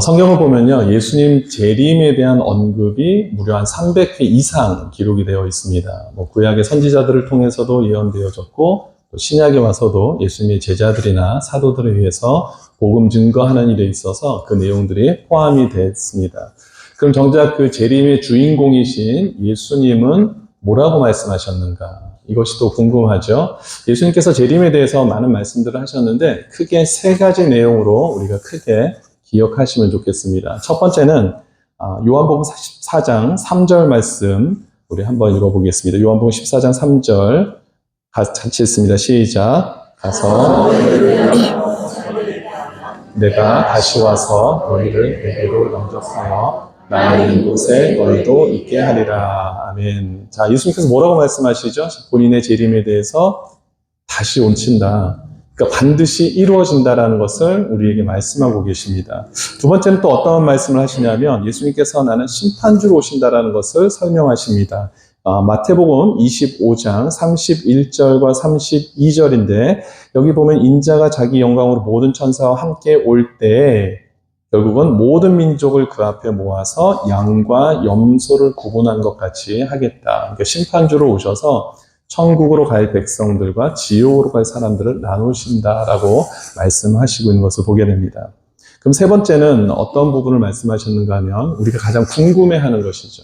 성경을 보면요, 예수님 재림에 대한 언급이 무려 한 300회 이상 기록이 되어 있습니다. 구약의 선지자들을 통해서도 예언되어졌고, 또 신약에 와서도 예수님의 제자들이나 사도들에 의해서 복음 증거하는 일에 있어서 그 내용들이 포함이 됐습니다. 그럼 정작 그 재림의 주인공이신 예수님은 뭐라고 말씀하셨는가? 이것이 또 궁금하죠. 예수님께서 재림에 대해서 많은 말씀들을 하셨는데 크게 세 가지 내용으로 우리가 크게 기억하시면 좋겠습니다. 첫 번째는 요한복음 14장 3절 말씀 우리 한번 읽어보겠습니다. 요한복음 14장 3절 같이 읽습니다. 시작. 가서 내가 다시 와서 너희를 내게로 영접하여 나는 이곳에 너희도 있게 하리라. 아멘. 자, 예수님께서 뭐라고 말씀하시죠? 본인의 재림에 대해서 다시 온친다. 그러니까 반드시 이루어진다라는 것을 우리에게 말씀하고 계십니다. 두 번째는 또 어떤 말씀을 하시냐면 예수님께서 나는 심판주로 오신다라는 것을 설명하십니다. 마태복음 25장 31절과 32절인데 여기 보면 인자가 자기 영광으로 모든 천사와 함께 올 때 결국은 모든 민족을 그 앞에 모아서 양과 염소를 구분한 것 같이 하겠다. 그러니까 심판주로 오셔서 천국으로 갈 백성들과 지옥으로 갈 사람들을 나누신다라고 말씀하시고 있는 것을 보게 됩니다. 그럼 세 번째는 어떤 부분을 말씀하셨는가 하면 우리가 가장 궁금해하는 것이죠.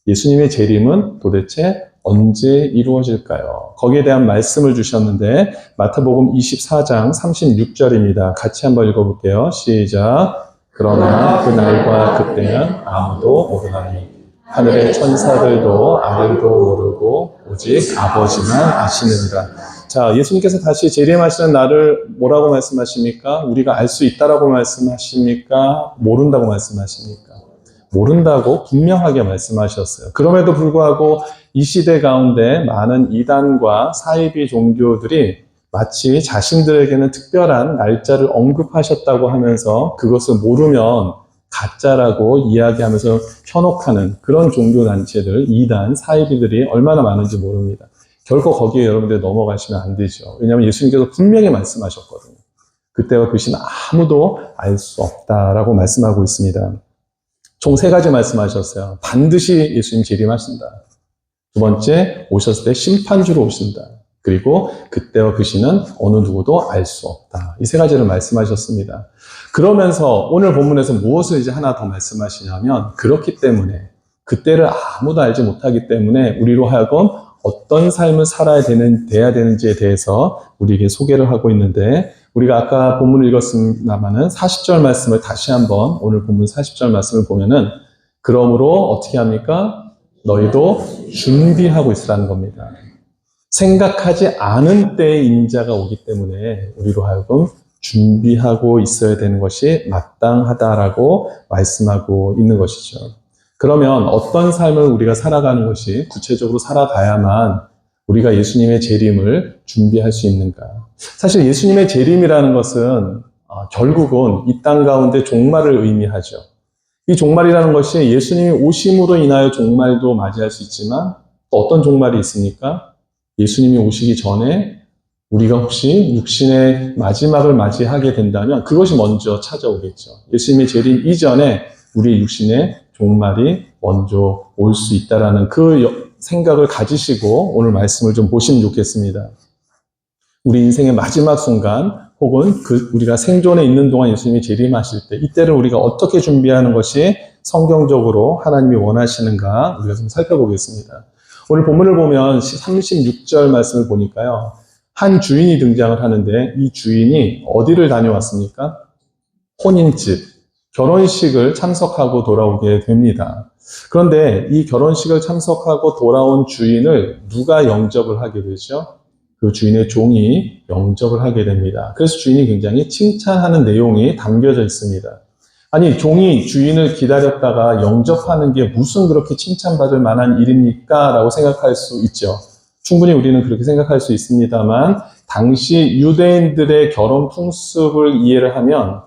예수님의 재림은 도대체 언제 이루어질까요? 거기에 대한 말씀을 주셨는데 마태복음 24장 36절입니다. 같이 한번 읽어볼게요. 시작. 그러나 그 날과 그때는 아무도 모르나니 하늘의 천사들도 아들도 모르고 오직 아버지만 아시느니라. 자, 예수님께서 다시 재림하시는 날을 뭐라고 말씀하십니까? 우리가 알 수 있다라고 말씀하십니까? 모른다고 말씀하십니까? 모른다고 분명하게 말씀하셨어요. 그럼에도 불구하고 이 시대 가운데 많은 이단과 사이비 종교들이 마치 자신들에게는 특별한 날짜를 언급하셨다고 하면서 그것을 모르면 가짜라고 이야기하면서 현혹하는 그런 종교단체들, 이단, 사이비들이 얼마나 많은지 모릅니다. 결코 거기에 여러분들 넘어가시면 안 되죠. 왜냐하면 예수님께서 분명히 말씀하셨거든요. 그때와 그 시는 아무도 알 수 없다라고 말씀하고 있습니다. 총 세 가지 말씀하셨어요. 반드시 예수님 재림하신다. 두 번째, 오셨을 때 심판주로 오신다. 그리고 그때와 그 시는 어느 누구도 알 수 없다. 이 세 가지를 말씀하셨습니다. 그러면서 오늘 본문에서 무엇을 이제 하나 더 말씀하시냐면 그렇기 때문에 그때를 아무도 알지 못하기 때문에 우리로 하여금 어떤 삶을 돼야 되는지에 대해서 우리에게 소개를 하고 있는데 우리가 아까 본문을 읽었습니다마는 40절 말씀을 다시 한번 오늘 본문 40절 말씀을 보면은 그러므로 어떻게 합니까? 너희도 준비하고 있으라는 겁니다. 생각하지 않은 때에 인자가 오기 때문에 우리로 하여금 준비하고 있어야 되는 것이 마땅하다라고 말씀하고 있는 것이죠. 그러면 어떤 삶을 우리가 살아가는 것이 구체적으로 살아가야만 우리가 예수님의 재림을 준비할 수 있는가? 사실 예수님의 재림이라는 것은 결국은 이 땅 가운데 종말을 의미하죠. 이 종말이라는 것이 예수님이 오심으로 인하여 종말도 맞이할 수 있지만 또 어떤 종말이 있습니까? 예수님이 오시기 전에 우리가 혹시 육신의 마지막을 맞이하게 된다면 그것이 먼저 찾아오겠죠. 예수님의 재림 이전에 우리의 육신의 종말이 먼저 올 수 있다라는 그 생각을 가지시고 오늘 말씀을 좀 보시면 좋겠습니다. 우리 인생의 마지막 순간 혹은 우리가 생존에 있는 동안 예수님이 재림하실 때 이때를 우리가 어떻게 준비하는 것이 성경적으로 하나님이 원하시는가 우리가 좀 살펴보겠습니다. 오늘 본문을 보면 36절 말씀을 보니까요. 한 주인이 등장을 하는데 이 주인이 어디를 다녀왔습니까? 혼인집, 결혼식을 참석하고 돌아오게 됩니다. 그런데 이 결혼식을 참석하고 돌아온 주인을 누가 영접을 하게 되죠? 그 주인의 종이 영접을 하게 됩니다. 그래서 주인이 굉장히 칭찬하는 내용이 담겨져 있습니다. 아니, 종이 주인을 기다렸다가 영접하는 게 무슨 그렇게 칭찬받을 만한 일입니까? 라고 생각할 수 있죠. 충분히 우리는 그렇게 생각할 수 있습니다만 당시 유대인들의 결혼 풍습을 이해를 하면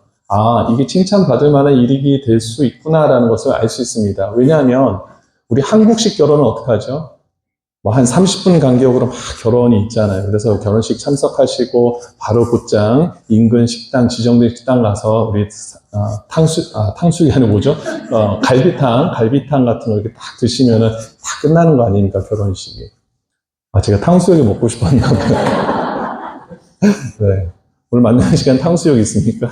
이게 칭찬받을 만한 일이 될 수 있구나라는 것을 알 수 있습니다. 왜냐하면 우리 한국식 결혼은 어떻게 하죠? 뭐 한 30분 간격으로 막 결혼이 있잖아요. 그래서 결혼식 참석하시고 바로 곧장 인근 식당, 지정된 식당 가서 우리 탕수육이 아니고 뭐죠? 갈비탕 같은 거 이렇게 딱 드시면은 다 끝나는 거 아닙니까, 결혼식이. 제가 탕수육이 먹고 싶었나 봐요. 네. 오늘 만나는 시간 탕수육 있습니까?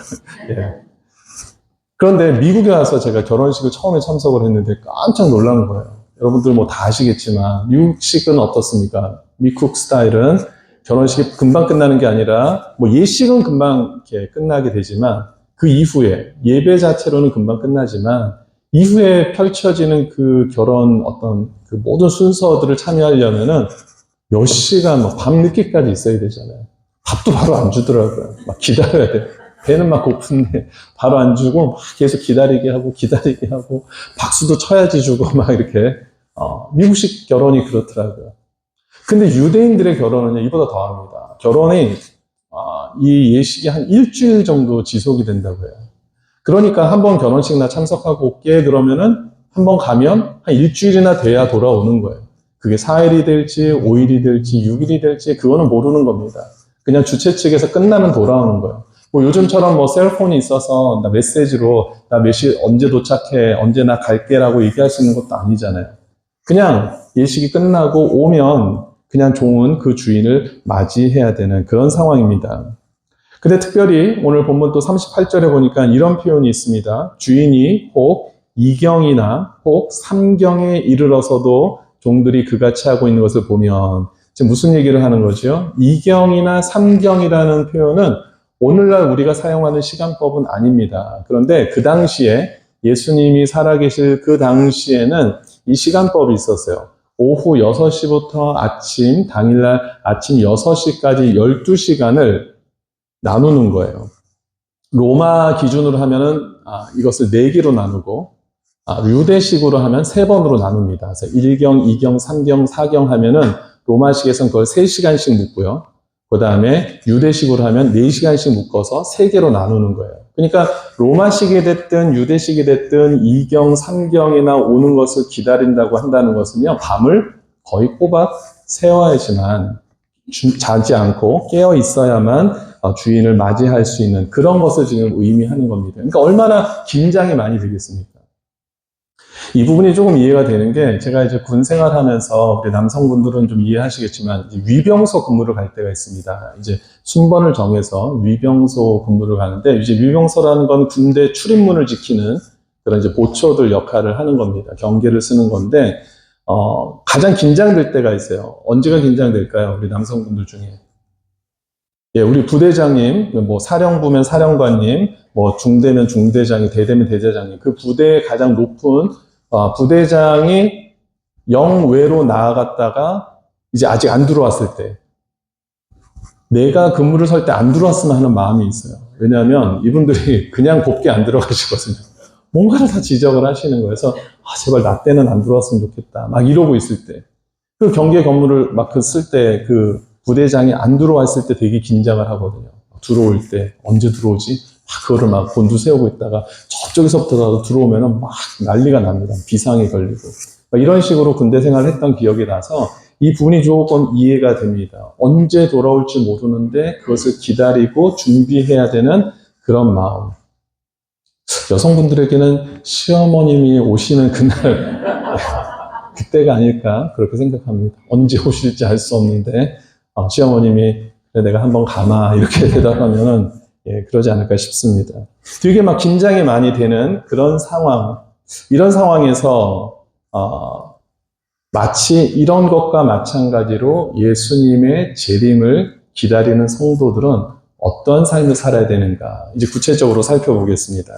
예. 그런데 미국에 와서 제가 결혼식을 처음에 참석을 했는데 깜짝 놀란 거예요. 여러분들 뭐 다 아시겠지만 미국식은 어떻습니까? 미국 스타일은 결혼식이 금방 끝나는 게 아니라 뭐 예식은 금방 이렇게 끝나게 되지만 그 이후에 예배 자체로는 금방 끝나지만 이후에 펼쳐지는 그 결혼 어떤 그 모든 순서들을 참여하려면은 몇 시간 뭐 밤늦게까지 있어야 되잖아요. 밥도 바로 안 주더라고요. 막 기다려야 돼. 배는 막 고픈데 바로 안 주고 막 계속 기다리게 하고 박수도 쳐야지 주고 막 이렇게 미국식 결혼이 그렇더라고요. 근데 유대인들의 결혼은 이보다 더합니다. 결혼이 이 예식이 한 일주일 정도 지속이 된다고 해요. 그러니까 한번 결혼식이나 참석하고 올게 그러면은 한번 가면 한 일주일이나 돼야 돌아오는 거예요. 그게 4일이 될지 5일이 될지 6일이 될지 그거는 모르는 겁니다. 그냥 주최 측에서 끝나면 돌아오는 거예요. 뭐 요즘처럼 뭐 셀폰이 있어서 나 메시지로 나 몇 시 언제 도착해 언제나 갈게라고 얘기할 수 있는 것도 아니잖아요. 그냥 예식이 끝나고 오면 그냥 종은 그 주인을 맞이해야 되는 그런 상황입니다. 근데 특별히 오늘 본문 또 38절에 보니까 이런 표현이 있습니다. 주인이 혹 2경이나 혹 3경에 이르러서도 종들이 그같이 하고 있는 것을 보면 지금 무슨 얘기를 하는 거죠? 2경이나 3경이라는 표현은 오늘날 우리가 사용하는 시간법은 아닙니다. 그런데 그 당시에 예수님이 살아계실 그 당시에는 이 시간법이 있었어요. 오후 6시부터 당일날 아침 6시까지 12시간을 나누는 거예요. 로마 기준으로 하면은 이것을 4개로 나누고 유대식으로 하면 3번으로 나눕니다. 그래서 1경, 2경, 3경, 4경 하면은 로마식에서는 그걸 3시간씩 묶고요. 그 다음에 유대식으로 하면 4시간씩 묶어서 3개로 나누는 거예요. 그러니까 로마식이 됐든 유대식이 됐든 2경, 3경이나 오는 것을 기다린다고 한다는 것은요. 밤을 거의 꼬박 새워야지만 자지 않고 깨어 있어야만 주인을 맞이할 수 있는 그런 것을 지금 의미하는 겁니다. 그러니까 얼마나 긴장이 많이 되겠습니까? 이 부분이 조금 이해가 되는 게 제가 이제 군 생활하면서 우리 남성분들은 좀 이해하시겠지만 위병소 근무를 갈 때가 있습니다. 이제 순번을 정해서 위병소 근무를 가는데 이제 위병소라는 건 군대 출입문을 지키는 그런 이제 보초들 역할을 하는 겁니다. 경계를 쓰는 건데 가장 긴장될 때가 있어요. 언제가 긴장될까요? 우리 남성분들 중에. 예, 우리 부대장님, 뭐 사령부면 사령관님, 뭐 중대면 중대장이, 대대면 대대장님, 그 부대의 가장 높은 부대장이 영외로 나아갔다가 이제 아직 안 들어왔을 때, 내가 근무를 설 때 안 들어왔으면 하는 마음이 있어요. 왜냐하면 이분들이 그냥 곱게 안 들어가시거든요. 뭔가를 다 지적을 하시는 거예요. 그래서 제발 나 때는 안 들어왔으면 좋겠다. 막 이러고 있을 때. 그 경계 건물을 막 쓸 때 그 부대장이 안 들어왔을 때 되게 긴장을 하거든요. 들어올 때 언제 들어오지? 막 그거를 막 곤두세우고 있다가 저쪽에서부터 들어오면은 막 난리가 납니다. 비상이 걸리고. 이런 식으로 군대 생활을 했던 기억이 나서 이 부분이 조금 이해가 됩니다. 언제 돌아올지 모르는데 그것을 기다리고 준비해야 되는 그런 마음. 여성분들에게는 시어머님이 오시는 그날 그때가 아닐까 그렇게 생각합니다. 언제 오실지 알 수 없는데 시어머님이 그래, 내가 한번 가마 이렇게 대답하면은 그러지 않을까 싶습니다. 되게 막 긴장이 많이 되는 그런 상황, 이런 상황에서 마치 이런 것과 마찬가지로 예수님의 재림을 기다리는 성도들은 어떤 삶을 살아야 되는가 이제 구체적으로 살펴보겠습니다.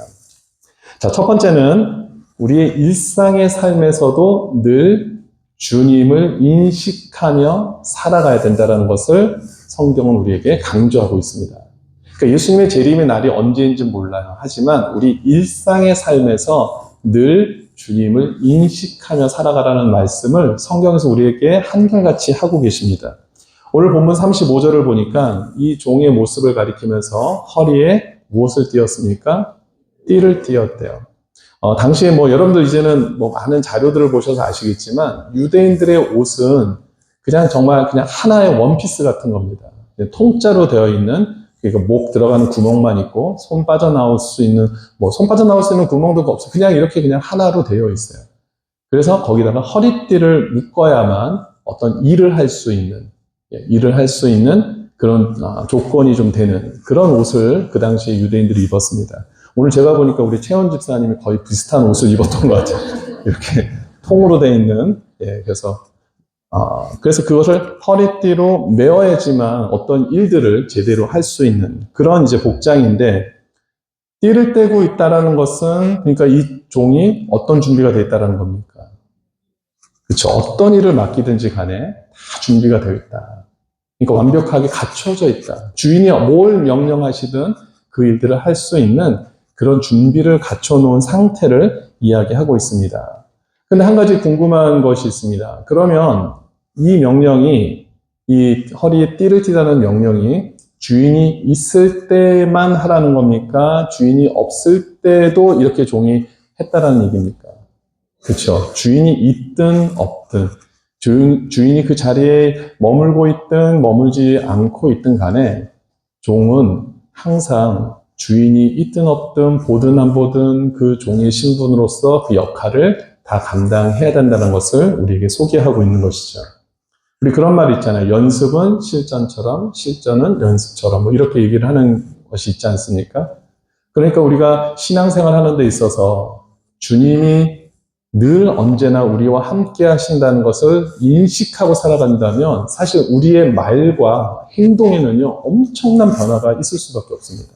자, 첫 번째는 우리의 일상의 삶에서도 늘 주님을 인식하며 살아가야 된다는 것을 성경은 우리에게 강조하고 있습니다. 그러니까 예수님의 재림의 날이 언제인지 몰라요. 하지만 우리 일상의 삶에서 늘 주님을 인식하며 살아가라는 말씀을 성경에서 우리에게 한결같이 하고 계십니다. 오늘 본문 35절을 보니까 이 종의 모습을 가리키면서 허리에 무엇을 띄었습니까? 띠를 띄었대요. 당시에 뭐 여러분들 이제는 뭐 많은 자료들을 보셔서 아시겠지만 유대인들의 옷은 그냥 정말 그냥 하나의 원피스 같은 겁니다. 통짜로 되어 있는, 그러니까 목 들어가는 구멍만 있고 손 빠져나올 수 있는, 뭐 손 빠져나올 수 있는 구멍도 없어. 그냥 이렇게 그냥 하나로 되어 있어요. 그래서 거기다가 허리띠를 묶어야만 어떤 일을 할 수 있는, 일을 할 수 있는 그런 조건이 좀 되는 그런 옷을 그 당시에 유대인들이 입었습니다. 오늘 제가 보니까 우리 최원 집사님이 거의 비슷한 옷을 입었던 것 같아요. 이렇게 통으로 되어 있는, 그래서 그것을 허리띠로 메어야지만 어떤 일들을 제대로 할 수 있는 그런 이제 복장인데, 띠를 떼고 있다라는 것은, 그러니까 이 종이 어떤 준비가 되어 있다라는 겁니까? 그렇죠. 어떤 일을 맡기든지 간에 다 준비가 되어 있다. 그러니까 완벽하게 갖춰져 있다. 주인이 뭘 명령하시든 그 일들을 할 수 있는 그런 준비를 갖춰놓은 상태를 이야기하고 있습니다. 근데 한 가지 궁금한 것이 있습니다. 그러면 이 명령이, 이 허리에 띠를 띠라는 명령이 주인이 있을 때만 하라는 겁니까? 주인이 없을 때도 이렇게 종이 했다라는 얘기입니까? 그렇죠. 주인이 있든 없든, 주인이 그 자리에 머물고 있든 머물지 않고 있든 간에 종은 항상 주인이 있든 없든 보든 안 보든 그 종의 신분으로서 그 역할을 다 감당해야 된다는 것을 우리에게 소개하고 있는 것이죠. 우리 그런 말 있잖아요. 연습은 실전처럼, 실전은 연습처럼, 뭐 이렇게 얘기를 하는 것이 있지 않습니까? 그러니까 우리가 신앙생활 하는 데 있어서 주님이 늘 언제나 우리와 함께 하신다는 것을 인식하고 살아간다면 사실 우리의 말과 행동에는요, 엄청난 변화가 있을 수밖에 없습니다.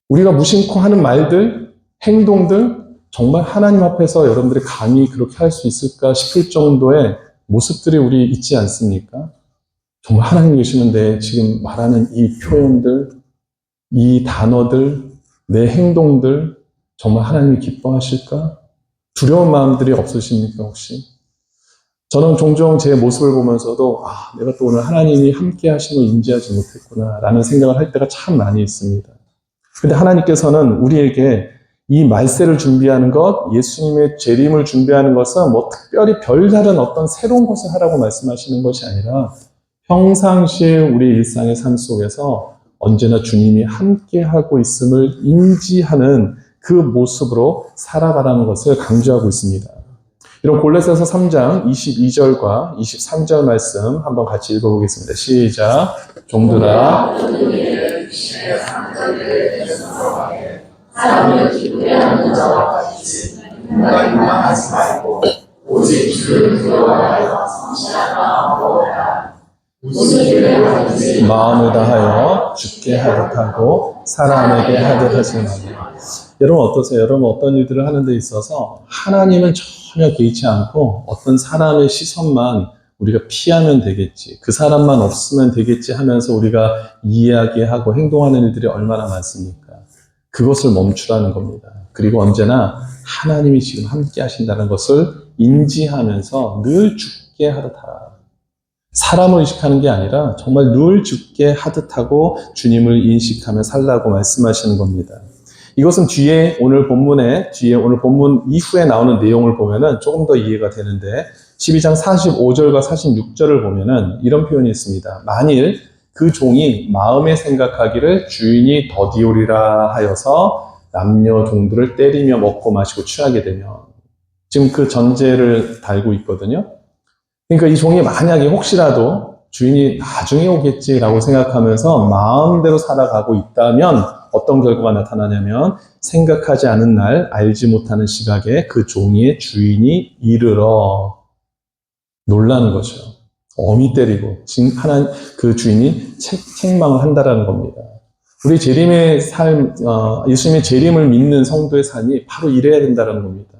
우리가 무심코 하는 말들, 행동들, 정말 하나님 앞에서 여러분들이 감히 그렇게 할 수 있을까 싶을 정도의 모습들이 우리 있지 않습니까? 정말 하나님 계시는데 지금 말하는 이 표현들, 이 단어들, 내 행동들, 정말 하나님이 기뻐하실까? 두려운 마음들이 없으십니까, 혹시? 저는 종종 제 모습을 보면서도, 내가 또 오늘 하나님이 함께 하신 걸 인지하지 못했구나, 라는 생각을 할 때가 참 많이 있습니다. 근데 하나님께서는 우리에게 이 말세를 준비하는 것, 예수님의 재림을 준비하는 것은 뭐 특별히 별다른 어떤 새로운 것을 하라고 말씀하시는 것이 아니라 평상시에 우리 일상의 삶 속에서 언제나 주님이 함께하고 있음을 인지하는 그 모습으로 살아가라는 것을 강조하고 있습니다. 이런 골로새서 3장 22절과 23절 말씀 한번 같이 읽어보겠습니다. 시작. 종들아, 사람을 기쁘게 하는 자와 같이 인간만 하지 말고 오직 주를 두려워하여 성실한 마음으로 하라. 무슨 일을 하든지 마음을 다하여 주께 하듯 하고 사람에게 하듯 하지 말라. 여러분 어떠세요? 여러분 어떤 일들을 하는 데 있어서 하나님은 전혀 개의치 않고 어떤 사람의 시선만 우리가 피하면 되겠지, 그 사람만 없으면 되겠지 하면서 우리가 이야기하고 행동하는 일들이 얼마나 많습니까? 그것을 멈추라는 겁니다. 그리고 언제나 하나님이 지금 함께 하신다는 것을 인지하면서 늘 주께 하듯 하라. 사람을 의식하는 게 아니라 정말 늘 주께 하듯 하고 주님을 인식하며 살라고 말씀하시는 겁니다. 이것은 뒤에 오늘 본문 이후에 나오는 내용을 보면은 조금 더 이해가 되는데 12장 45절과 46절을 보면은 이런 표현이 있습니다. 만일 그 종이 마음에 생각하기를 주인이 더디오리라 하여서 남녀 종들을 때리며 먹고 마시고 취하게 되면, 지금 그 전제를 달고 있거든요. 그러니까 이 종이 만약에 혹시라도 주인이 나중에 오겠지라고 생각하면서 마음대로 살아가고 있다면 어떤 결과가 나타나냐면 생각하지 않은 날 알지 못하는 시각에 그 종의 주인이 이르러 놀라는 거죠. 어미 때리고 그 주인이 책망을 한다라는 겁니다. 우리 재림의 삶, 예수님의 재림을 믿는 성도의 삶이 바로 이래야 된다는 겁니다.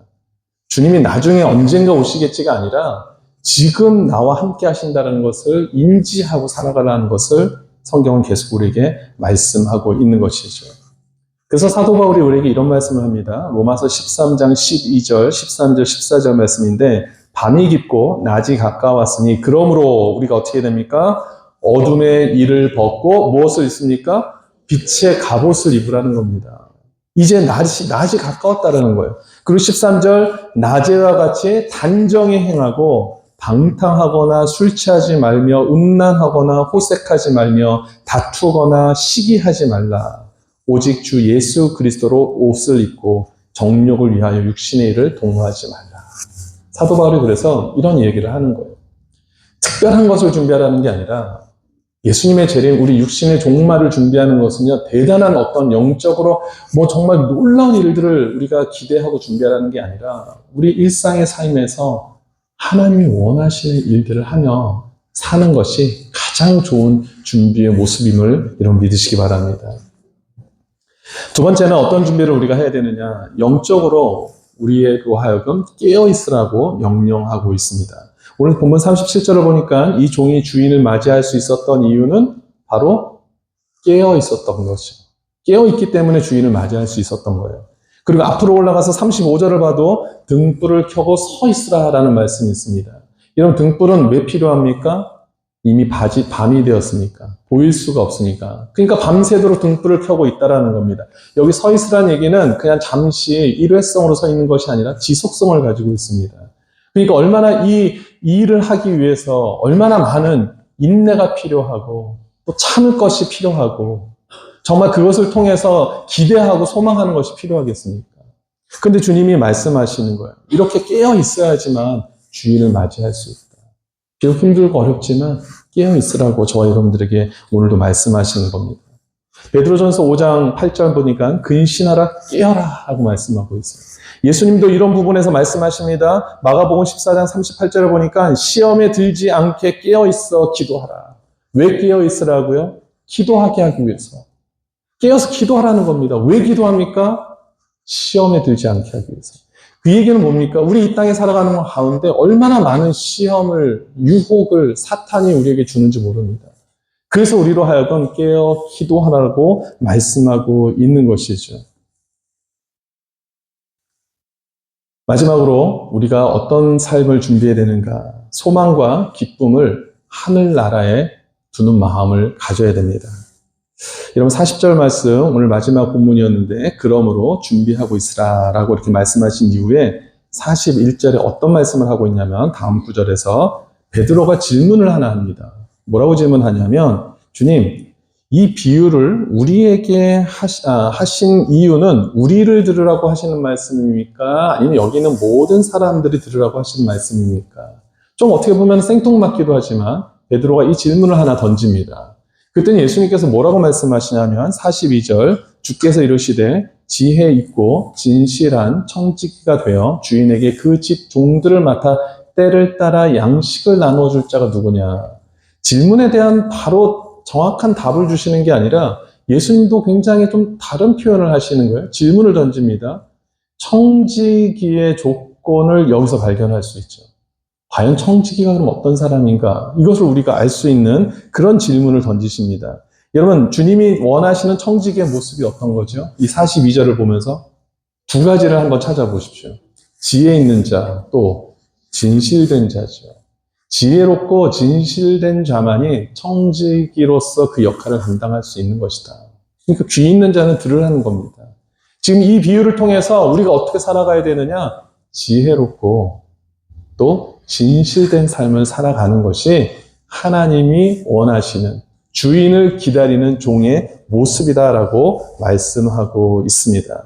주님이 나중에 언젠가 오시겠지가 아니라 지금 나와 함께 하신다는 것을 인지하고 살아가라는 것을 성경은 계속 우리에게 말씀하고 있는 것이죠. 그래서 사도 바울이 우리에게 이런 말씀을 합니다. 로마서 13장 12절, 13절, 14절 말씀인데, 밤이 깊고 낮이 가까웠으니 그러므로 우리가 어떻게 됩니까? 어둠의 일을 벗고 무엇을 입습니까? 빛의 갑옷을 입으라는 겁니다. 이제 낮이 가까웠다라는 거예요. 그리고 13절, 낮에와 같이 단정히 행하고 방탕하거나 술 취하지 말며 음란하거나 호색하지 말며 다투거나 시기하지 말라. 오직 주 예수 그리스도로 옷을 입고 정욕을 위하여 육신의 일을 동하지 말라. 사도 바울이 그래서 이런 얘기를 하는 거예요. 특별한 것을 준비하라는 게 아니라 예수님의 재림, 우리 육신의 종말을 준비하는 것은요, 대단한 어떤 영적으로 정말 놀라운 일들을 우리가 기대하고 준비하라는 게 아니라 우리 일상의 삶에서 하나님이 원하시는 일들을 하며 사는 것이 가장 좋은 준비의 모습임을 여러분 믿으시기 바랍니다. 두 번째는 어떤 준비를 우리가 해야 되느냐? 영적으로 우리로 하여금 깨어있으라고 명령하고 있습니다. 오늘 본문 37절을 보니까 이 종이 주인을 맞이할 수 있었던 이유는 바로 깨어있었던 것이죠. 깨어있기 때문에 주인을 맞이할 수 있었던 거예요. 그리고 앞으로 올라가서 35절을 봐도 등불을 켜고 서 있으라라는 말씀이 있습니다. 이런 등불은 왜 필요합니까? 이미 밤이 되었으니까. 보일 수가 없으니까. 그러니까 밤새도록 등불을 켜고 있다라는 겁니다. 여기 서 있으라는 얘기는 그냥 잠시 일회성으로 서 있는 것이 아니라 지속성을 가지고 있습니다. 그러니까 얼마나 이 일을 하기 위해서 얼마나 많은 인내가 필요하고 또 참을 것이 필요하고 정말 그것을 통해서 기대하고 소망하는 것이 필요하겠습니까? 그런데 주님이 말씀하시는 거예요. 이렇게 깨어 있어야지만 주인을 맞이할 수 있다. 비록 힘들고 어렵지만 깨어 있으라고 저와 여러분들에게 오늘도 말씀하시는 겁니다. 베드로전서 5장 8절 보니까 근신하라 깨어라 하고 말씀하고 있어요. 예수님도 이런 부분에서 말씀하십니다. 마가복음 14장 38절을 보니까 시험에 들지 않게 깨어 있어 기도하라. 왜 깨어 있으라고요? 기도하게 하기 위해서. 깨어서 기도하라는 겁니다. 왜 기도합니까? 시험에 들지 않게 하기 위해서. 그 얘기는 뭡니까? 우리 이 땅에 살아가는 가운데 얼마나 많은 시험을, 유혹을 사탄이 우리에게 주는지 모릅니다. 그래서 우리로 하여금 깨어 기도하라고 말씀하고 있는 것이죠. 마지막으로 우리가 어떤 삶을 준비해야 되는가? 소망과 기쁨을 하늘나라에 두는 마음을 가져야 됩니다. 여러분 40절 말씀 오늘 마지막 본문이었는데 그러므로 준비하고 있으라라고 이렇게 말씀하신 이후에 41절에 어떤 말씀을 하고 있냐면 다음 구절에서 베드로가 질문을 하나 합니다. 뭐라고 질문하냐면 주님 이 비유를 우리에게 하신 이유는 우리를 들으라고 하시는 말씀입니까? 아니면 여기는 모든 사람들이 들으라고 하시는 말씀입니까? 좀 어떻게 보면 생뚱맞기도 하지만 베드로가 이 질문을 하나 던집니다. 그랬더니 예수님께서 뭐라고 말씀하시냐면 42절 주께서 이르시되 지혜 있고 진실한 청지기가 되어 주인에게 그 집 종들을 맡아 때를 따라 양식을 나누어 줄 자가 누구냐. 질문에 대한 바로 정확한 답을 주시는 게 아니라 예수님도 굉장히 좀 다른 표현을 하시는 거예요. 질문을 던집니다. 청지기의 조건을 여기서 발견할 수 있죠. 과연 청지기가 그럼 어떤 사람인가? 이것을 우리가 알 수 있는 그런 질문을 던지십니다. 여러분, 주님이 원하시는 청지기의 모습이 어떤 거죠? 이 42절을 보면서 두 가지를 한번 찾아보십시오. 지혜 있는 자, 또 진실된 자죠. 지혜롭고 진실된 자만이 청지기로서 그 역할을 감당할 수 있는 것이다. 그러니까 귀 있는 자는 들으라는 겁니다. 지금 이 비유를 통해서 우리가 어떻게 살아가야 되느냐? 지혜롭고 또 진실된 삶을 살아가는 것이 하나님이 원하시는 주인을 기다리는 종의 모습이다라고 말씀하고 있습니다.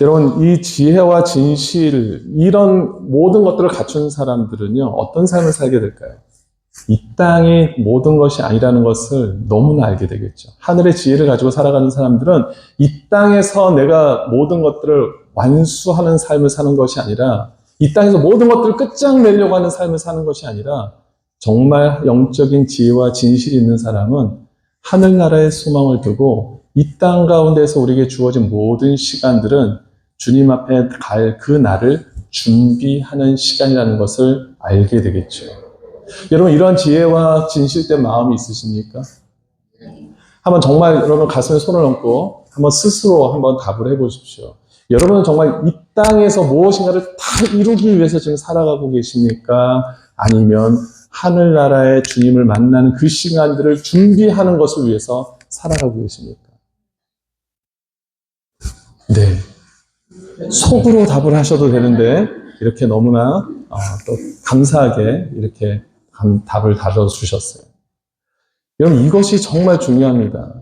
여러분, 이 지혜와 진실, 이런 모든 것들을 갖춘 사람들은요, 어떤 삶을 살게 될까요? 이 땅이 모든 것이 아니라는 것을 너무나 알게 되겠죠. 하늘의 지혜를 가지고 살아가는 사람들은 이 땅에서 내가 모든 것들을 완수하는 삶을 사는 것이 아니라 이 땅에서 모든 것들을 끝장내려고 하는 삶을 사는 것이 아니라 정말 영적인 지혜와 진실이 있는 사람은 하늘나라의 소망을 두고 이 땅 가운데서 우리에게 주어진 모든 시간들은 주님 앞에 갈 그 날을 준비하는 시간이라는 것을 알게 되겠죠. 여러분 이러한 지혜와 진실된 마음이 있으십니까? 한번 정말 여러분 가슴에 손을 얹고 한번 스스로 한번 답을 해보십시오. 여러분은 정말 이 땅에서 무엇인가를 다 이루기 위해서 지금 살아가고 계십니까? 아니면 하늘나라의 주님을 만나는 그 시간들을 준비하는 것을 위해서 살아가고 계십니까? 네. 속으로 답을 하셔도 되는데 이렇게 너무나 또 감사하게 이렇게 답을 다뤄주셨어요. 여러분, 이것이 정말 중요합니다.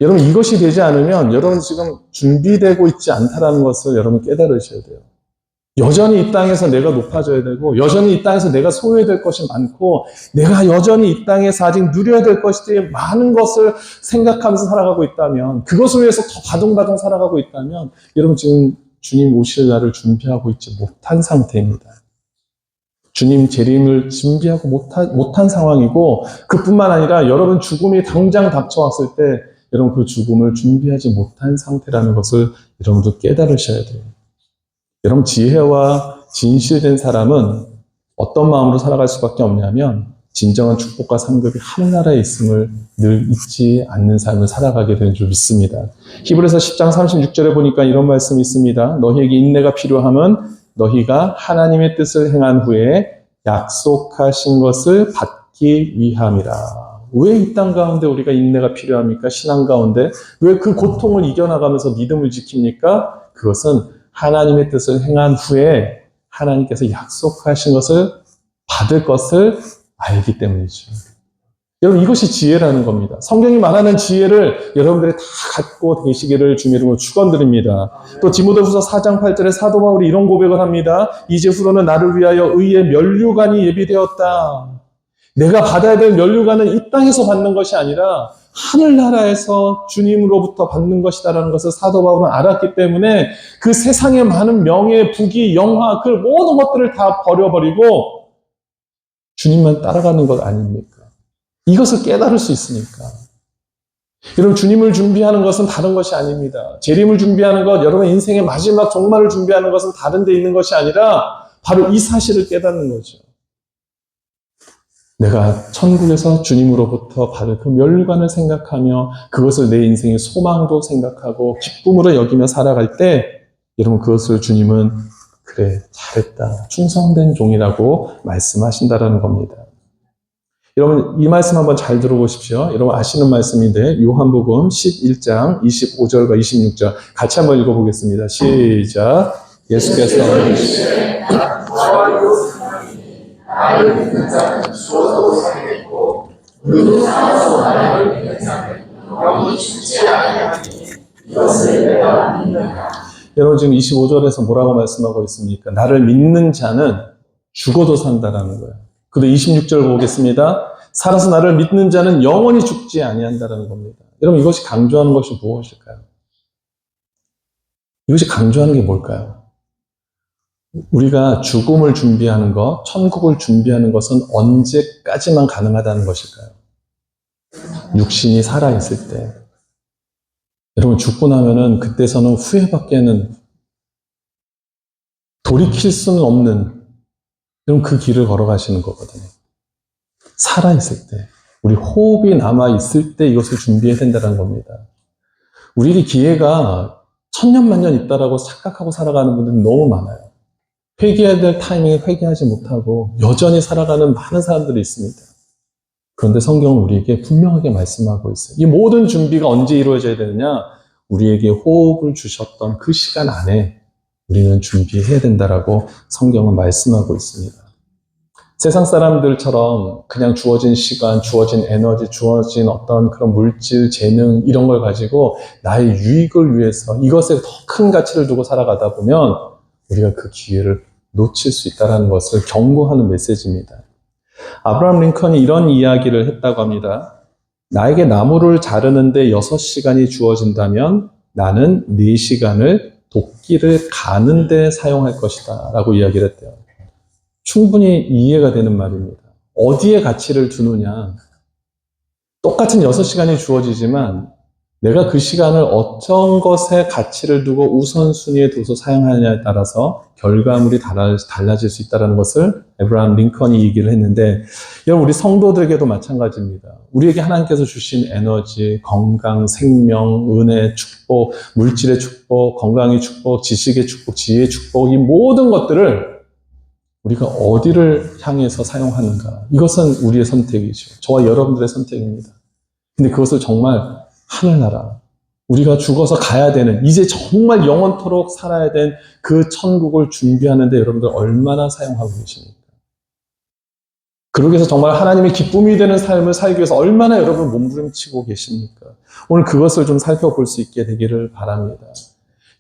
여러분, 이것이 되지 않으면 여러분 지금 준비되고 있지 않다는 것을 여러분 깨달으셔야 돼요. 여전히 이 땅에서 내가 높아져야 되고, 여전히 이 땅에서 내가 소유해야 될 것이 많고, 내가 여전히 이 땅에서 아직 누려야 될 것이 많은 것을 생각하면서 살아가고 있다면, 그것을 위해서 더 바둥바둥 살아가고 있다면, 여러분 지금 주님 오실 날을 준비하고 있지 못한 상태입니다. 주님 재림을 준비하고 못한 상황이고, 그뿐만 아니라 여러분 죽음이 당장 닥쳐왔을 때, 여러분 그 죽음을 준비하지 못한 상태라는 것을 여러분도 깨달으셔야 돼요. 여러분, 지혜와 진실된 사람은 어떤 마음으로 살아갈 수밖에 없냐면 진정한 축복과 상급이 하늘나라에 있음을 늘 잊지 않는 삶을 살아가게 되는 줄 믿습니다. 히브리서 10장 36절에 보니까 이런 말씀이 있습니다. 너희에게 인내가 필요함은 너희가 하나님의 뜻을 행한 후에 약속하신 것을 받기 위함이라. 왜 이 땅 가운데 우리가 인내가 필요합니까? 신앙 가운데 왜 그 고통을 이겨나가면서 믿음을 지킵니까? 그것은 하나님의 뜻을 행한 후에 하나님께서 약속하신 것을 받을 것을 알기 때문이죠. 여러분, 이것이 지혜라는 겁니다. 성경이 말하는 지혜를 여러분들이 다 갖고 계시기를 주님의 이름으로 축원드립니다. 또 디모데후서 4장 8절에 사도 바울이 이런 고백을 합니다. 이제후로는 나를 위하여 의의 면류관이 예비되었다. 내가 받아야 될 면류관은 이 땅에서 받는 것이 아니라 하늘나라에서 주님으로부터 받는 것이다라는 것을 사도 바울은 알았기 때문에 그 세상의 많은 명예, 부귀, 영화, 그 모든 것들을 다 버려버리고 주님만 따라가는 것 아닙니까? 이것을 깨달을 수 있으니까. 여러분, 주님을 준비하는 것은 다른 것이 아닙니다. 재림을 준비하는 것, 여러분 인생의 마지막 종말을 준비하는 것은 다른 데 있는 것이 아니라 바로 이 사실을 깨닫는 거죠. 내가 천국에서 주님으로부터 받을 그 면류관을 생각하며 그것을 내 인생의 소망으로 생각하고 기쁨으로 여기며 살아갈 때 여러분 그것을 주님은 그래 잘했다 충성된 종이라고 말씀하신다라는 겁니다. 여러분 이 말씀 한번 잘 들어보십시오. 여러분 아시는 말씀인데 요한복음 11장 25절과 26절 같이 한번 읽어보겠습니다. 시작. 예수께서 나를 믿는 자는 죽어도 살겠고 그는 살아서 나를 믿는 자는 영원히 죽지 아니하니 이것을 내가 믿는다. 여러분 지금 25절에서 뭐라고 말씀하고 있습니까? 나를 믿는 자는 죽어도 산다라는 거예요. 근데 26절 보겠습니다. 살아서 나를 믿는 자는 영원히 죽지 아니한다라는 겁니다. 여러분 이것이 강조하는 것이 무엇일까요? 이것이 강조하는 게 뭘까요? 우리가 죽음을 준비하는 것, 천국을 준비하는 것은 언제까지만 가능하다는 것일까요? 육신이 살아있을 때. 여러분 죽고 나면은 그때서는 후회밖에는 돌이킬 수는 없는 여러분 그 길을 걸어가시는 거거든요. 살아있을 때. 우리 호흡이 남아있을 때 이것을 준비해야 된다는 겁니다. 우리에게 기회가 천년만년 있다라고 착각하고 살아가는 분들이 너무 많아요. 회개해야 될 타이밍에 회개하지 못하고 여전히 살아가는 많은 사람들이 있습니다. 그런데 성경은 우리에게 분명하게 말씀하고 있어요. 이 모든 준비가 언제 이루어져야 되느냐? 우리에게 호흡을 주셨던 그 시간 안에 우리는 준비해야 된다라고 성경은 말씀하고 있습니다. 세상 사람들처럼 그냥 주어진 시간, 주어진 에너지, 주어진 어떤 그런 물질, 재능 이런 걸 가지고 나의 유익을 위해서 이것에 더 큰 가치를 두고 살아가다 보면 우리가 그 기회를 놓칠 수 있다는 것을 경고하는 메시지입니다. 아브라함 링컨이 이런 이야기를 했다고 합니다. 나에게 나무를 자르는데 6시간이 주어진다면 나는 4시간을 도끼를 가는 데 사용할 것이다 라고 이야기를 했대요. 충분히 이해가 되는 말입니다. 어디에 가치를 두느냐. 똑같은 6시간이 주어지지만 내가 그 시간을 어떤 것에 가치를 두고 우선순위에 둬서 사용하느냐에 따라서 결과물이 달라질 수 있다는 것을 에브라함 링컨이 얘기를 했는데 여러분 우리 성도들에게도 마찬가지입니다. 우리에게 하나님께서 주신 에너지, 건강, 생명, 은혜, 축복, 물질의 축복, 건강의 축복, 지식의 축복, 지혜의 축복 이 모든 것들을 우리가 어디를 향해서 사용하는가 이것은 우리의 선택이죠. 저와 여러분들의 선택입니다. 근데 그것을 정말 하늘나라, 우리가 죽어서 가야 되는, 이제 정말 영원토록 살아야 된 그 천국을 준비하는데 여러분들 얼마나 사용하고 계십니까? 그러기 위해서 정말 하나님의 기쁨이 되는 삶을 살기 위해서 얼마나 여러분 몸부림치고 계십니까? 오늘 그것을 좀 살펴볼 수 있게 되기를 바랍니다.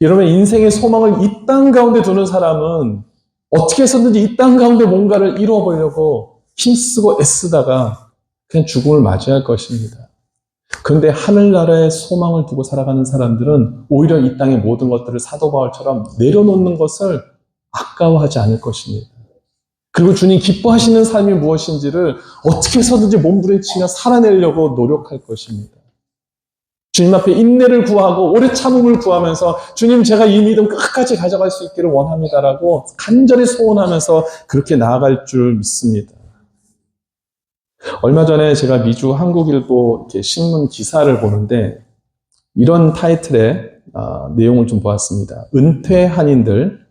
여러분 인생의 소망을 이 땅 가운데 두는 사람은 어떻게 해서든지 이 땅 가운데 뭔가를 이루어보려고 힘쓰고 애쓰다가 그냥 죽음을 맞이할 것입니다. 그런데 하늘나라의 소망을 두고 살아가는 사람들은 오히려 이 땅의 모든 것들을 사도 바울처럼 내려놓는 것을 아까워하지 않을 것입니다. 그리고 주님 기뻐하시는 삶이 무엇인지를 어떻게 해서든지 몸부림치며 살아내려고 노력할 것입니다. 주님 앞에 인내를 구하고 오래 참음을 구하면서 주님 제가 이 믿음 끝까지 가져갈 수 있기를 원합니다라고 간절히 소원하면서 그렇게 나아갈 줄 믿습니다. 얼마 전에 제가 미주 한국일보 이렇게 신문 기사를 보는데 이런 타이틀의 내용을 좀 보았습니다. 은퇴 한인들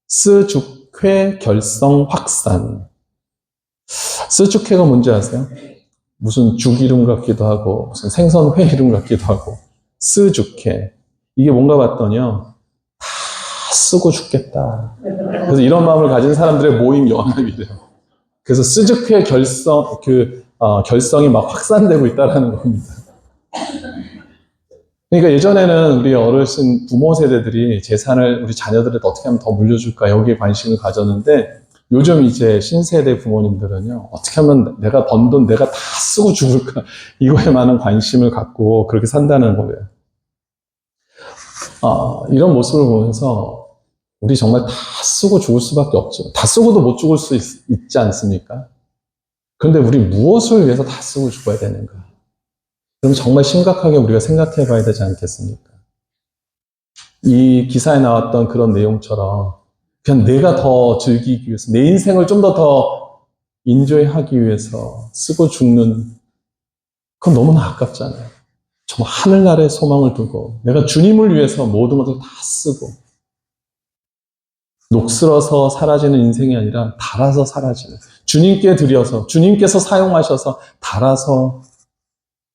스죽회 결성 확산. 스죽회가 뭔지 아세요? 무슨 죽 이름 같기도 하고 무슨 생선회 이름 같기도 하고 스죽회. 이게 뭔가 봤더니요. 다 쓰고 죽겠다. 그래서 이런 마음을 가진 사람들의 모임 연합이래요. 그래서 스즈크의 결성이 막 확산되고 있다는 겁니다. 그러니까 예전에는 우리 어르신 부모 세대들이 재산을 우리 자녀들한테 어떻게 하면 더 물려줄까 여기에 관심을 가졌는데 요즘 이제 신세대 부모님들은요 어떻게 하면 내가 번 돈 내가 다 쓰고 죽을까 이거에 많은 관심을 갖고 그렇게 산다는 거예요. 이런 모습을 보면서 우리 정말 다 쓰고 죽을 수밖에 없죠. 다 쓰고도 못 죽을 수 있지 않습니까? 그런데 우리 무엇을 위해서 다 쓰고 죽어야 되는가? 그럼 정말 심각하게 우리가 생각해 봐야 되지 않겠습니까? 이 기사에 나왔던 그런 내용처럼 그냥 내가 더 즐기기 위해서 내 인생을 좀 더 인조이하기 위해서 쓰고 죽는 그건 너무나 아깝잖아요. 정말 하늘나라의 소망을 두고 내가 주님을 위해서 모든 것을 다 쓰고 녹슬어서 사라지는 인생이 아니라 닳아서 사라지는 주님께 드려서 주님께서 사용하셔서 닳아서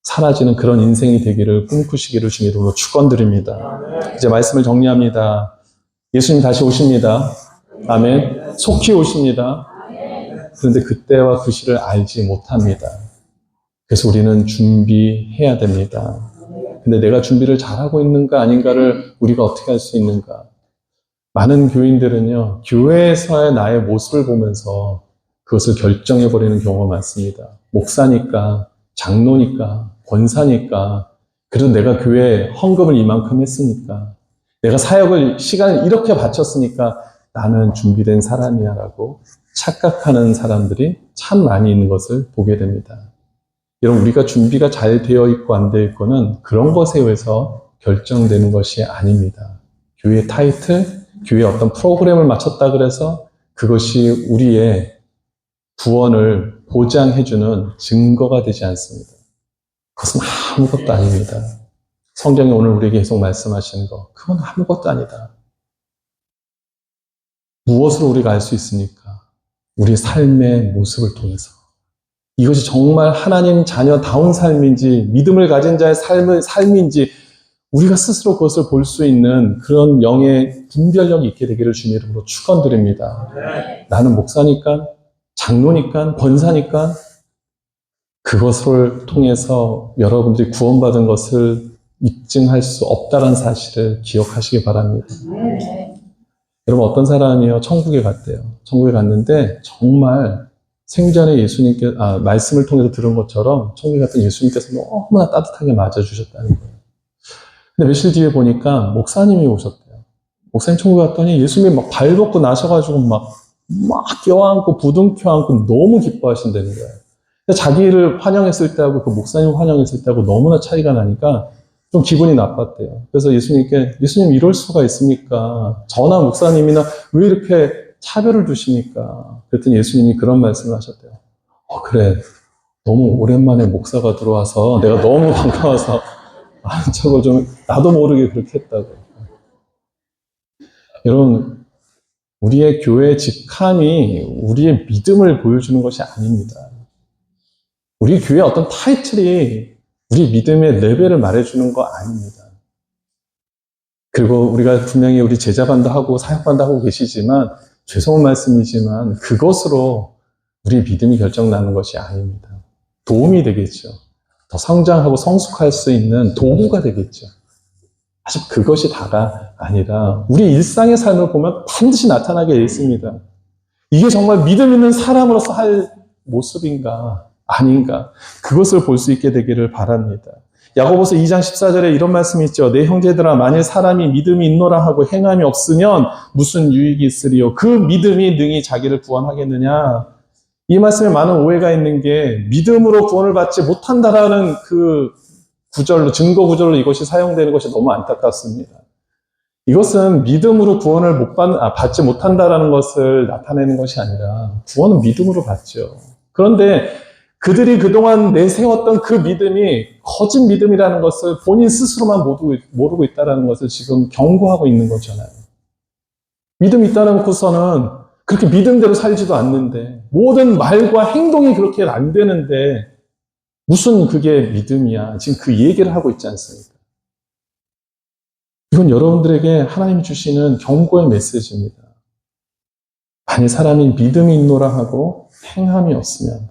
사라지는 그런 인생이 되기를 꿈꾸시기를 주님 이름으로 축원드립니다. 이제 말씀을 정리합니다. 예수님 다시 오십니다. 아멘. 속히 오십니다. 그런데 그때와 그 시를 알지 못합니다. 그래서 우리는 준비해야 됩니다. 근데 내가 준비를 잘하고 있는가 아닌가를 우리가 어떻게 할 수 있는가? 많은 교인들은요, 교회에서의 나의 모습을 보면서 그것을 결정해버리는 경우가 많습니다. 목사니까, 장로니까, 권사니까, 그래도 내가 교회에 헌금을 이만큼 했으니까, 내가 사역을, 시간을 이렇게 바쳤으니까 나는 준비된 사람이야 라고 착각하는 사람들이 참 많이 있는 것을 보게 됩니다. 여러분, 우리가 준비가 잘 되어 있고 안 되어 있고는 그런 것에 의해서 결정되는 것이 아닙니다. 교회 타이틀, 교회에 어떤 프로그램을 마쳤다 그래서 그것이 우리의 구원을 보장해주는 증거가 되지 않습니다. 그것은 아무것도 아닙니다. 성경이 오늘 우리에게 계속 말씀하시는 거, 그건 아무것도 아니다. 무엇으로 우리가 알 수 있습니까? 우리의 삶의 모습을 통해서. 이것이 정말 하나님 자녀다운 삶인지, 믿음을 가진 자의 삶인지, 우리가 스스로 그것을 볼 수 있는 그런 영의 분별력이 있게 되기를 주님 이름으로 축원드립니다. 나는 목사니까, 장로니까, 권사니까 그것을 통해서 여러분들이 구원받은 것을 입증할 수 없다는 사실을 기억하시기 바랍니다. 여러분 어떤 사람이요 천국에 갔대요. 천국에 갔는데 정말 생전에 말씀을 통해서 들은 것처럼 천국에 갔던 예수님께서 너무나 따뜻하게 맞아주셨다는 거예요. 근데 며칠 뒤에 보니까 목사님이 오셨대요. 목사님 천국에 갔더니 예수님이 막 발벗고 나셔가지고 막 껴안고 부둥켜 안고 너무 기뻐하신다는 거예요. 근데 자기를 환영했을 때하고 그 목사님 환영했을 때하고 너무나 차이가 나니까 좀 기분이 나빴대요. 그래서 예수님 이럴 수가 있습니까? 저나 목사님이나 왜 이렇게 차별을 두십니까? 그랬더니 예수님이 그런 말씀을 하셨대요. 그래. 너무 오랜만에 목사가 들어와서 내가 너무 반가워서 저거 좀 나도 모르게 그렇게 했다고. 여러분, 우리의 교회 직함이 우리의 믿음을 보여주는 것이 아닙니다. 우리 교회의 어떤 타이틀이 우리 믿음의 레벨을 말해주는 거 아닙니다. 그리고 우리가 분명히 우리 제자반도 하고 사역반도 하고 계시지만 죄송한 말씀이지만 그것으로 우리 믿음이 결정나는 것이 아닙니다. 도움이 되겠죠. 더 성장하고 성숙할 수 있는 도구가 되겠죠. 사실 그것이 다가 아니라 우리 일상의 삶을 보면 반드시 나타나게 되어 있습니다. 이게 정말 믿음 있는 사람으로서 할 모습인가 아닌가 그것을 볼 수 있게 되기를 바랍니다. 야고보서 2장 14절에 이런 말씀이 있죠. 내 형제들아 만일 사람이 믿음이 있노라 하고 행함이 없으면 무슨 유익이 있으리요. 그 믿음이 능히 자기를 구원하겠느냐. 이 말씀에 많은 오해가 있는 게 믿음으로 구원을 받지 못한다라는 그 구절로 증거 구절로 이것이 사용되는 것이 너무 안타깝습니다. 이것은 믿음으로 구원을 받지 못한다라는 것을 나타내는 것이 아니라 구원은 믿음으로 받죠. 그런데 그들이 그동안 내세웠던 그 믿음이 거짓 믿음이라는 것을 본인 스스로만 모르고 있다는 것을 지금 경고하고 있는 거잖아요. 믿음이 있다는 것은 그렇게 믿음대로 살지도 않는데 모든 말과 행동이 그렇게 안 되는데 무슨 그게 믿음이야. 지금 그 얘기를 하고 있지 않습니까? 이건 여러분들에게 하나님이 주시는 경고의 메시지입니다. 만일 사람이 믿음이 있노라 하고 행함이 없으면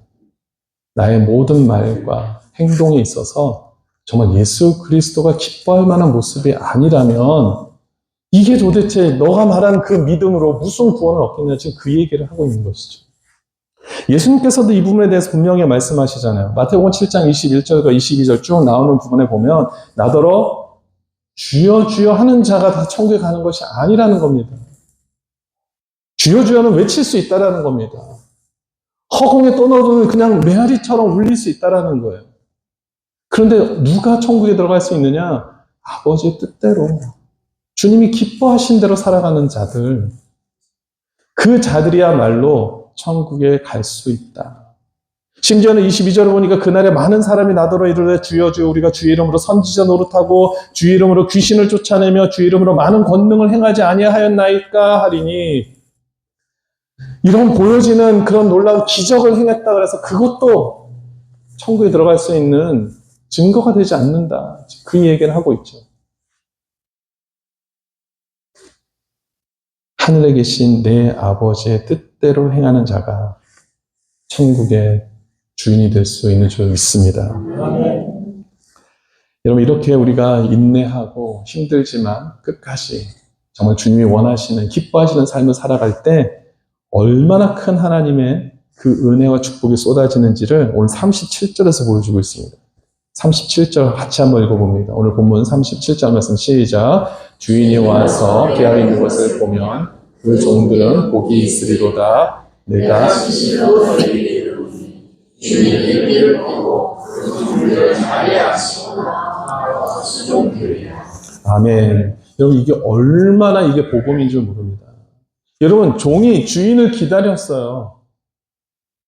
나의 모든 말과 행동에 있어서 정말 예수 그리스도가 기뻐할 만한 모습이 아니라면 이게 도대체 너가 말한 그 믿음으로 무슨 구원을 얻겠냐 지금 그 얘기를 하고 있는 것이죠. 예수님께서도 이 부분에 대해서 분명히 말씀하시잖아요. 마태복음 7장 21절과 22절 쭉 나오는 부분에 보면 나더러 주여 주여 하는 자가 다 천국에 가는 것이 아니라는 겁니다. 주여 주여는 외칠 수 있다라는 겁니다. 허공에 떠나도는 그냥 메아리처럼 울릴 수 있다라는 거예요. 그런데 누가 천국에 들어갈 수 있느냐? 아버지의 뜻대로 주님이 기뻐하신 대로 살아가는 자들, 그 자들이야말로 천국에 갈 수 있다. 심지어는 22절을 보니까 그날에 많은 사람이 나더러 이르되 주여 주여 우리가 주의 이름으로 선지자 노릇하고 주의 이름으로 귀신을 쫓아내며 주의 이름으로 많은 권능을 행하지 아니하였나이까 하리니 이런 보여지는 그런 놀라운 기적을 행했다 그래서 그것도 천국에 들어갈 수 있는 증거가 되지 않는다. 그 얘기를 하고 있죠. 하늘에 계신 내 아버지의 뜻대로 행하는 자가 천국의 주인이 될 수 있는 줄 믿습니다. 여러분 이렇게 우리가 인내하고 힘들지만 끝까지 정말 주님이 원하시는 기뻐하시는 삶을 살아갈 때 얼마나 큰 하나님의 그 은혜와 축복이 쏟아지는지를 오늘 37절에서 보여주고 있습니다. 37절 같이 한번 읽어봅니다. 오늘 본문 37절 말씀 시작. 주인이 와서 깨어 있는 것을 보면 그 종들은 복이 있으리로다. 내가 아멘. 여러분 이게 얼마나 이게 복음인 줄 모릅니다. 여러분 종이 주인을 기다렸어요.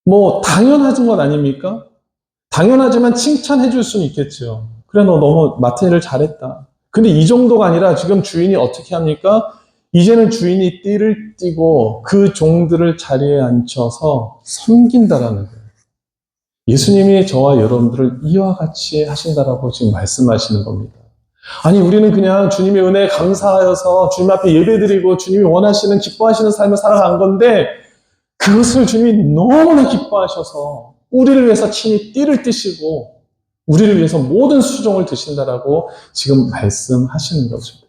뭐 당연한 건 아닙니까? 당연하지만 칭찬해 줄 수는 있겠죠. 그래 너 너무 맡은 일을 잘했다. 근데 이 정도가 아니라 지금 주인이 어떻게 합니까? 이제는 주인이 띠를 띠고 그 종들을 자리에 앉혀서 섬긴다라는 거예요. 예수님이 저와 여러분들을 이와 같이 하신다라고 지금 말씀하시는 겁니다. 아니 우리는 그냥 주님의 은혜에 감사하여서 주님 앞에 예배드리고 주님이 원하시는 기뻐하시는 삶을 살아간 건데 그것을 주님이 너무나 기뻐하셔서 우리를 위해서 친히 띠를 띠시고 우리를 위해서 모든 수종을 드신다라고 지금 말씀하시는 거죠.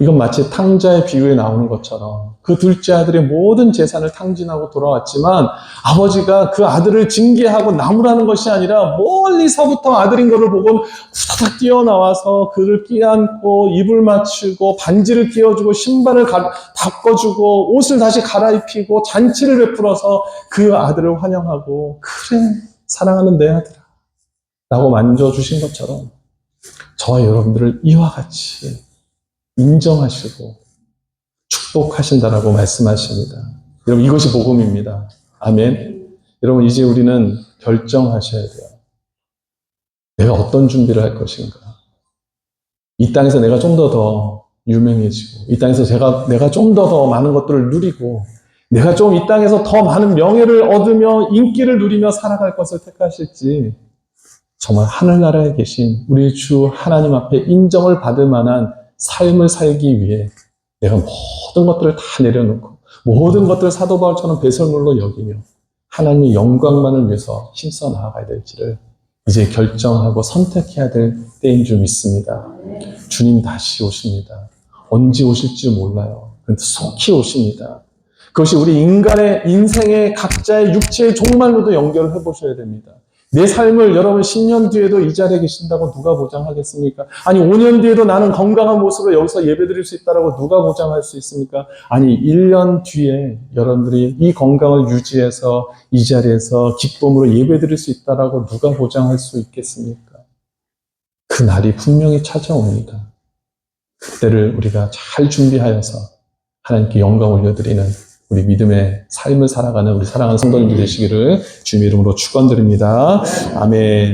이건 마치 탕자의 비유에 나오는 것처럼 그 둘째 아들의 모든 재산을 탕진하고 돌아왔지만 아버지가 그 아들을 징계하고 나무라는 것이 아니라 멀리서부터 아들인 것을 보고 후다닥 뛰어나와서 그를 끼안고 입을 맞추고 반지를 끼워주고 신발을 바꿔주고 옷을 다시 갈아입히고 잔치를 베풀어서 그 아들을 환영하고 그래 사랑하는 내 아들아 라고 만져주신 것처럼 저와 여러분들을 이와 같이 인정하시고 축복하신다라고 말씀하십니다. 여러분 이것이 복음입니다. 아멘. 여러분 이제 우리는 결정하셔야 돼요. 내가 어떤 준비를 할 것인가. 이 땅에서 내가 좀 더 유명해지고 이 땅에서 내가 좀 더 많은 것들을 누리고 내가 좀 이 땅에서 더 많은 명예를 얻으며 인기를 누리며 살아갈 것을 택하실지 정말 하늘나라에 계신 우리 주 하나님 앞에 인정을 받을 만한 삶을 살기 위해 내가 모든 것들을 다 내려놓고 모든 것들을 사도 바울처럼 배설물로 여기며 하나님의 영광만을 위해서 힘써 나아가야 될지를 이제 결정하고 선택해야 될 때인 줄 믿습니다. 주님 다시 오십니다. 언제 오실지 몰라요. 그런데 속히 오십니다. 그것이 우리 인간의 인생의 각자의 육체의 종말로도 연결을 해보셔야 됩니다. 내 삶을 여러분 10년 뒤에도 이 자리에 계신다고 누가 보장하겠습니까? 아니 5년 뒤에도 나는 건강한 모습으로 여기서 예배드릴 수 있다고 누가 보장할 수 있습니까? 아니 1년 뒤에 여러분들이 이 건강을 유지해서 이 자리에서 기쁨으로 예배드릴 수 있다고 누가 보장할 수 있겠습니까? 그 날이 분명히 찾아옵니다. 그때를 우리가 잘 준비하여서 하나님께 영광 올려드리는 우리 믿음의 삶을 살아가는 우리 사랑하는 성도님들 되시기를 주님의 이름으로 축원드립니다. 아멘.